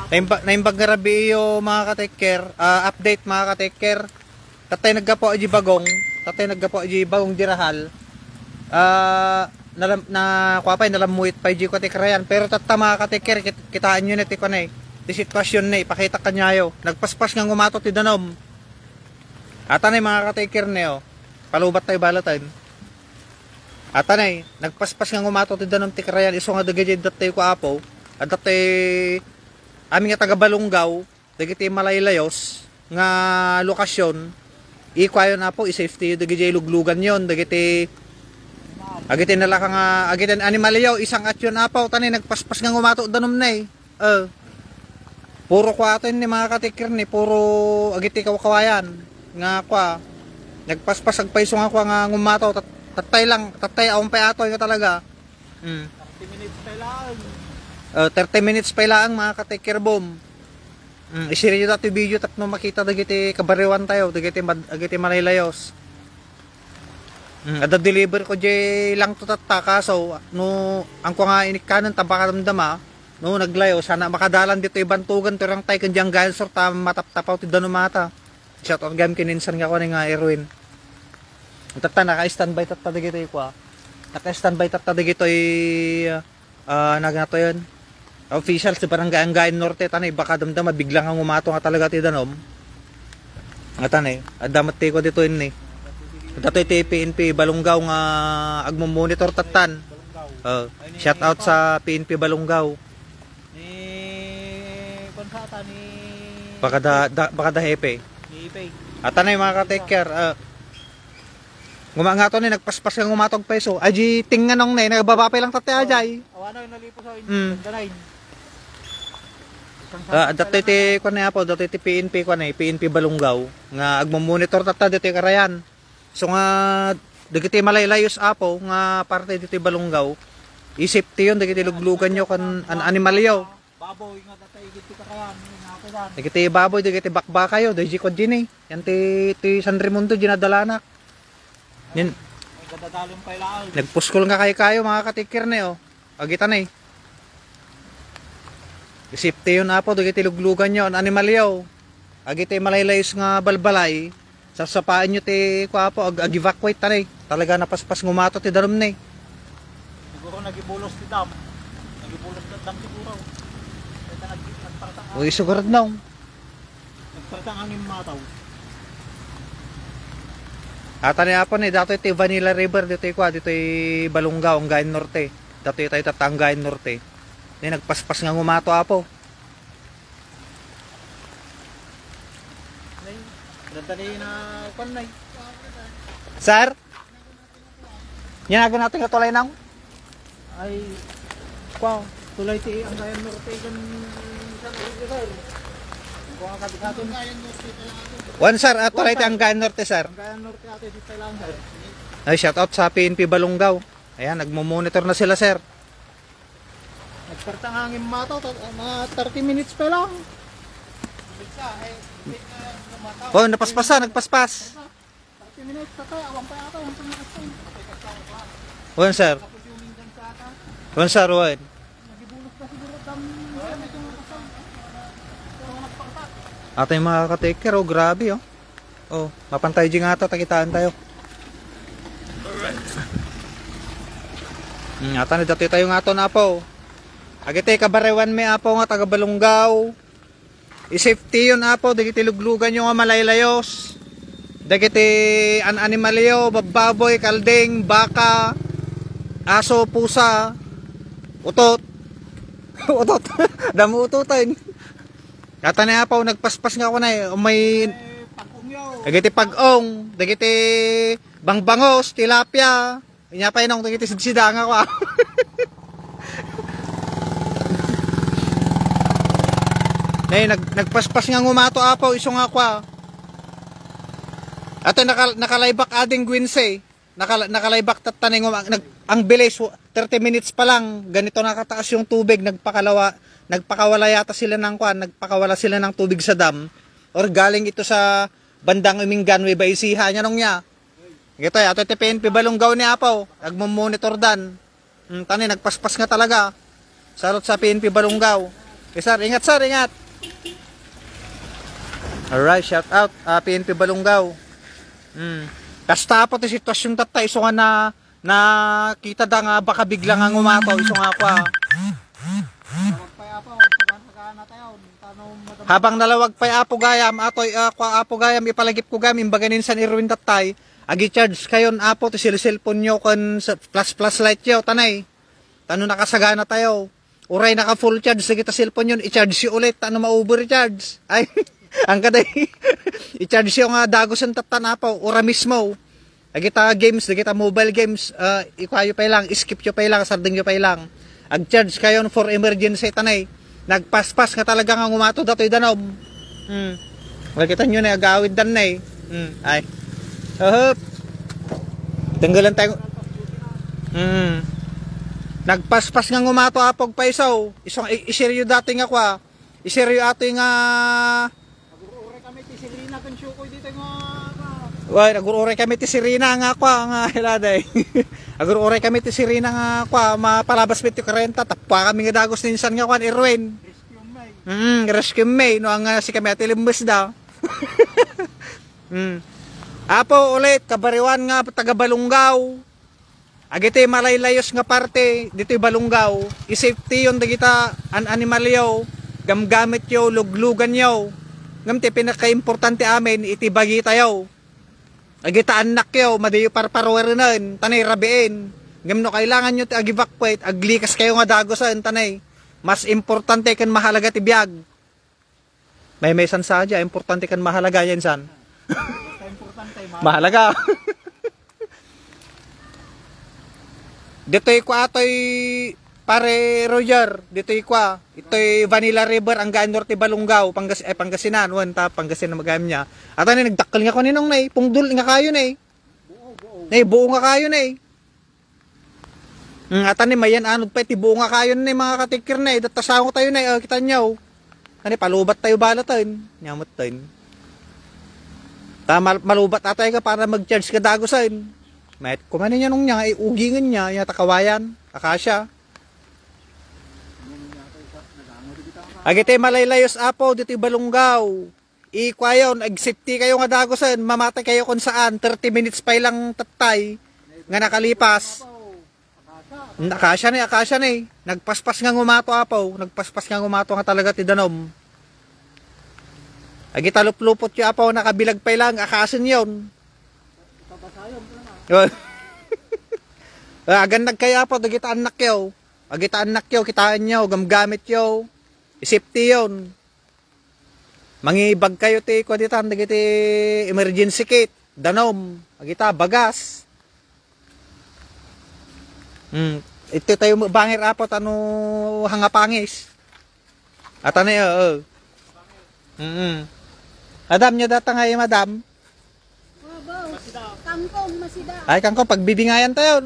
Naimbag nga rabi iyo mga ka-take update mga ka-take. Tatay naggapo aji bagong dirahal. Kuapay nalamuit pa aji ko tikrayan. Pero tatta mga ka-take kitaan nyo na tikon eh. Di sitwasyon na ipakita kanyayo. Nagpaspas nga ngumato ti danom. Atanay mga ka-take niyo. Palubat tayo balatan. Atanay, nagpaspas nga ngumato ti danom tikrayan. Iso nga dagajay datay ko apo. At datay amin nga taga Balunggaw, dagiti malaylayos nga lokasyon, ikwayon na po i-safety dagiti luglugan yon, dagiti agiti nalaka nga agitan animalyo isang atyon apaw tani nagpaspas nga ngumato danom na eh. Puro kwaton ni mga katikir ni puro agiti kawayan nga kwa nagpaspas ag paiso nga kwa nga ngumato tatay awon pa ato nga talaga. 30 minutes pa lang. 30 minutes pa lang mga ka-take boom. Isiri nyo dati video tapno makita dagiti kabariwan tayo, dagiti malaylayos. Ada deliver ko jay lang tutatta kaso no ang ko nga inikanan tabakaramdama no naglayo sana makadalan dito ibantugan to rang tay kanjang gayon sor ta mataptapaw ti danumata. Shout out gam kininsan nga ko ni nga Erwin. Tatta naka-standby tatta dagiti ko. Naka-standby tatta dagiti nagnato yon. Official sa Barangay Angayan Norte tanay baka damdama biglang ang umato nga talaga ti danom. Nga tanay, adamat ti ko dito ni. Datoy ti PNP Balunggaw nga agmo-monitor tatan. Shout out sa PNP Balunggaw. Ni konsata ni Baka da hepe. Ni Ipay. Atanay mga ka-take care. Ngumangato ni nagpaspas nga ngumatog peso. Aji tinganong na nagbabapay lang tate ajay. Awano yung nalipo sa inyo. Danay. Dati ti ko na po, dati ti PNP ko na PNP Balunggaw nga agmo-monitor tata dito karayan. So nga dagiti malaylayos apo nga parte dito Balunggaw. I-safety yon dagiti luglugan nyo kan animalyo. Baboy nga dati giti kakayan ni dagiti baboy dagiti bakbaka yo, dagiti ko din eh. Yan ti San Raimundo dinadalanak. Yan. Gadadalong pa ilaan. Nagpuskol nga kayo mga katikir na oh. Agitan eh. Isipte yun apo, dagiti luglugan nyo, animalyo. Agiti malaylayos nga balbalay. Sasapaan nyo ti kwapo, ag-evacuate tanay. Talaga napaspas ngumato ti darom na eh. Siguro nagibulos ti dam. Nagibulos ti dam siguro. Uy, sugarad na. Nagpartang angin mataw. Ata ni apon eh, dato iti Vanilla River, dito dito Balunggaw, Angayan Norte. Dato tayo Angayan Norte. Nagpaspas nga ngumato apo. Dadali na panay. Sir? Yan agad natin katulay nang? Ay, wow, tulay ti Angayan Norte kan sa River. Kung ang kabikaton Angayan Norte talaga. One sir, tulay ti Angayan Norte sir. Angayan Norte ate dito lang sir. Ay, shout out sa PNP Balunggaw. Ayan, nagmo-monitor na sila sir. Nagpartang hangin mataw, mga 30 minutes pa lang. Oh, nagpaspas. 30 minutes pa tayo, awang pa yata, yung pangakasyon. One sir. One sir, one. Nagibulog pa siguro dam medyo makasyon. Pero nagpartak. Ato yung mga ka-take oh, grabe oh. Oh, mapantay di nga ito, takitaan tayo. Ata na dati tayo nga ito na po. Agite kabarewan may apo nga taga Balunggaw. I-safety yun apo, dagiti luglugan yung nga malaylayos. Dagiti animalyo, bababoy, kalding, baka, aso, pusa, utot. Utot. Damo utotan. Kata na apo, nagpaspas nga ako na may dagiti pag-ong, dagiti bangbangos, tilapia. Inya pa yun dagiti sidsidang ako. Nagpaspas nga ngumato apaw iso nga kwa. Ato nakalaybak ading gwinse. Nakalaybak tatanay ang bilis 30 minutes pa lang ganito nakataas yung tubig, nagpakawala yata sila ng kwa, nagpakawala sila ng tubig sa dam or galing ito sa bandang Umingan Nueva Ecija nya nung nya. Gito ato ti PNP Balunggaw ni apaw, nagmo-monitor dan. Tani nagpaspas nga talaga. Salot sa PNP Balunggaw. Sir, ingat sir, ingat. Alright, shout out. PNP Balungaw. Kasta po ti sitwasyon tatay. Iso nga na kita da nga baka bigla nga ngumato. Iso nga kwa. Habang nalawag pa'y apo gayam, atoy apo gayam ipalagip ko gam imbaganin san Irwin tatay. Agi charge kayon apo to cellphone nyo kon plus light yo tanay. Tano nakasagana tayo. Uray naka full charge sa kita cellphone yun i-charge si ulit tano ma-overcharge. Ay ang kaday i-charge yo nga dagos ang tatan apo ora mismo. Agi ta games, agi ta mobile games ikuhayo pa lang, skip yo pa lang, sarding yo pa lang. Ag-charge kayon for emergency tanay. Nagpaspas nga talaga nga ngumato datoy danom. Makita nyo na agawid dan na eh. Ay. Tanggalan tayo. Nagpaspas nga ngumato apog pa isaw. Isang iseryo dati nga kwa. Iseryo ato nga nagurure kami ti Sirina kan syukoy dito nga. Wai, nagurure kami ti Sirina nga kwa nga hiladay. Nagurure kami ti Sirina nga kwa mapalabas mit ti 40 tapwa kami nga dagos ninsan nga kwan Irwin. Rescue May no ang si kami atilimbes da. Apo ulit kabariwan nga taga Balungaw. Agiti malaylayos nga parte dito Balungaw. I-safety yon dagita an animal yo, gamgamit yo, luglugan yo. Ngam ti pinaka-importante amin iti bagi tayo. Agita anak yo, madayo parparwerenan, tanay rabiin. Ngam no kailangan nyo ti ag-evacuate, aglikas kayo nga dagosan tanay. Mas importante kan mahalaga ti biag. May san sadya, importante kan mahalaga yan san. Mahalaga. Dito'y kwa ato'y pare Roger, dito'y kwa. Ito'y Vanilla River, ang ganor ti Balungaw, Pangasinan, Pangasinan magayam niya. At ano, nagdakkel nga ko ninong na pungdul nga kayo na buo nga kayo na At ano, mayan anod pa, buo nga kayo na mga katikir na datasaw ko tayo na kita nyo. Ano, palubat tayo balatan, nyamot tayo. Malubat atay ka para mag-charge ka dagosan. May kumanin niya nung niya, ugingan niya, yung takawayan, akasya. Agite malaylayos apo, dito Balungaw. Ikwayon, ag-safety kayo nga dagosan, mamatay kayo kung saan, 30 minutes pa lang tatay, nga nakalipas. Akasya na Nagpaspas nga ngumato apo, nagpaspas nga ngumato nga talaga ti danom. Agita luplupot yung apo, nakabilag pa lang, akasin yon. Agan nagkaya po, agita anak yo. Agita anak yo, kitaan nyo, gamgamit yo. Isipti yon. Mangibag kayo ti, kwa ditan, agiti emergency kit, danom, agita bagas. Ito tayo bangir apot, ano hangapangis. At ano yun, Madam, nyo data nga yung madam. Kangkong masida. Ay, kangkong, pagbibingayan tayo.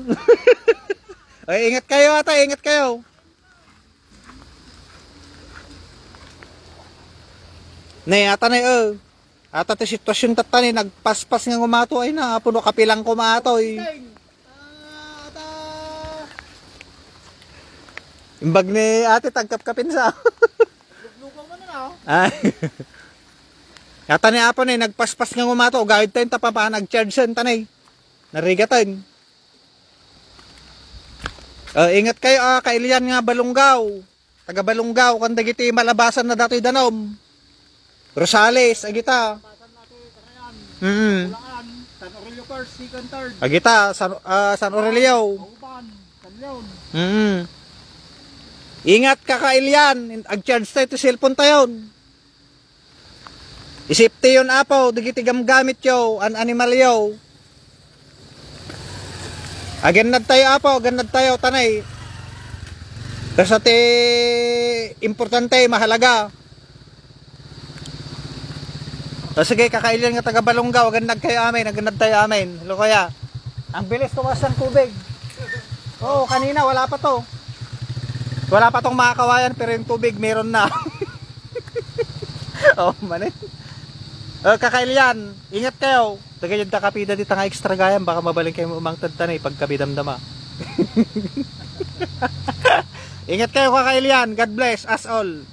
Ay, ingat kayo ata, ingat kayo. Nay, ata na ata to sitwasyon tatani, nagpaspas nga ngumato ay na, puno kapilang kumato ay. Imbag ni ate, tagkap-kapin sa. Luglugaw mo na Ay. Kata ni Apo na nagpaspas nga ngumato, gawid tayo tapapaan, nag-charge yan tanay. Narigatan. Ingat kayo, kailian nga Balungaw. Taga Balungaw, kung dagiti malabasan na dato'y danom. Rosales, agita. San Aurelio first, second, third. Agita, San Aurelio. Uban, San Leon. Ingat ka kailian, ag-charge tayo to cellphone tayo. Isipti yun apo, digiti gamgamit yo, an animal yo. Ganad tayo apo, ganad tayo, tanay. Kasi importante, mahalaga. Sige, kakailan nga taga Balungaw, ganad kayo amin, ganad tayo amin. Hello kaya, ang bilis tumas ng tubig. Oo, kanina wala pa to. Wala pa tong mga kawayan, pero yung tubig meron na. Oh, manin. Kakailian, ingat kayo. Tagayod ta kapida dito nga extra gayam, baka mabaling kayo umangtad tanay pagkabidamdama. Ingat kayo kakailian. God bless us all.